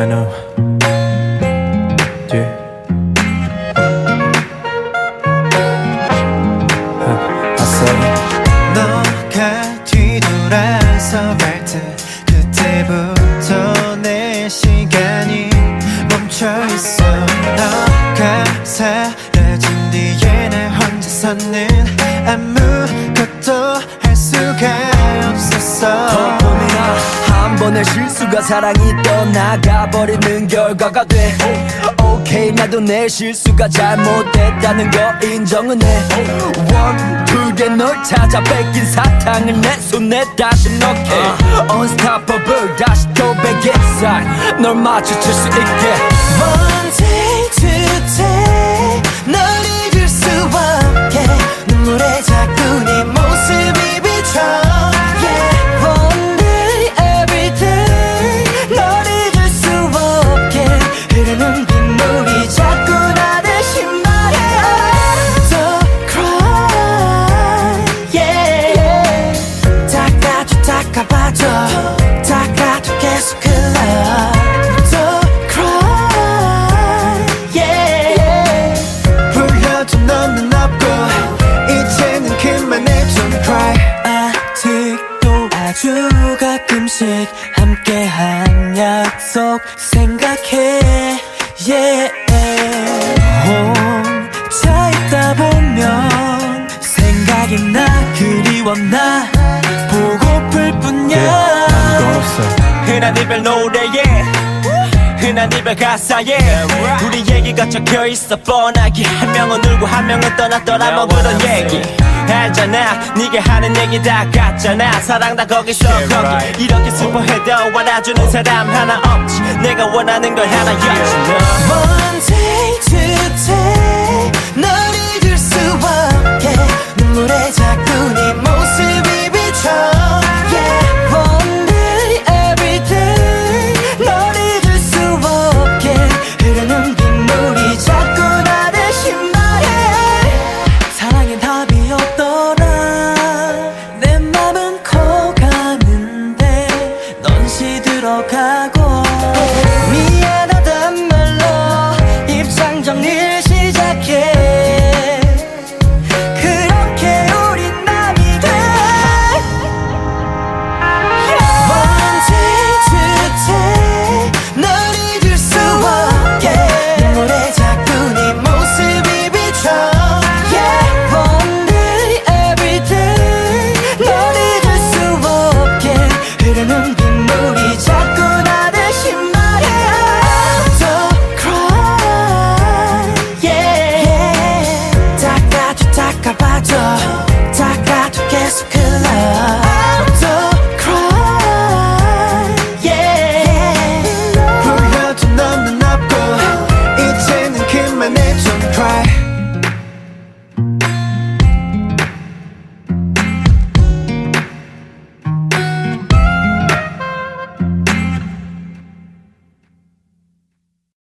I know. Yeah. I say 너가 뒤돌아서 갈 때 그때부터 내 시간이 멈춰있어. 너가 사라진 뒤에 나 혼자서는 아무것도 할 수가 없었어. 덕분이나 한 번의 실수가 사랑이 떠나가버리는 결과가 돼. 오케이 나도 내 실수가 잘못됐다는 거 인정은 해. 원투게 널 찾아 뺏긴 사탕을 내 손에 다시 넣게. Unstoppable 다시 고백의 sign 널 마주칠 수 있게. One day to day 널 잊을 수 없게 눈물에 자꾸 네 모습이 비쳐. Yeah. One day every day 널 잊을 수 없게 흐르는 빗물이 자꾸 나 대신 말해. Don't cry yeah. 닦아줘 닦아봐줘 닦아줘 계속 흘러. Don't cry yeah. 불러도 너는 없고 이제는 그만해. Don't cry. 아직도 아주 가끔씩 함께한 약속 생각해 yeah. 혼자 있다 보면 생각이 나 그리워 나 보고플 뿐이야. 흔한 이별 노래에 흔한 이별 가사에 우리 얘기가 적혀있어 뻔하게. 한 명은 울고 한 명은 떠났더라 뭐 그런 얘기 알잖아. 네가 하는 얘기 다 같잖아. 사랑 다 거기서 거기. 이렇게 슬퍼해도 알아주는 사람 하나 없지. 내가 원하는 걸 하나였지. One day to day 널 잊을 수 없게 눈물에 자꾸 네 모습이 비쳐. Yeah. One day every day 널 잊을 수 없게 흐르는 빗물이 자꾸 나 대신 말해. 사랑엔 답이 없더라. 내 맘은 커가는데 넌 시들어가고. 미안하단 말로 입장 정리를 시작해.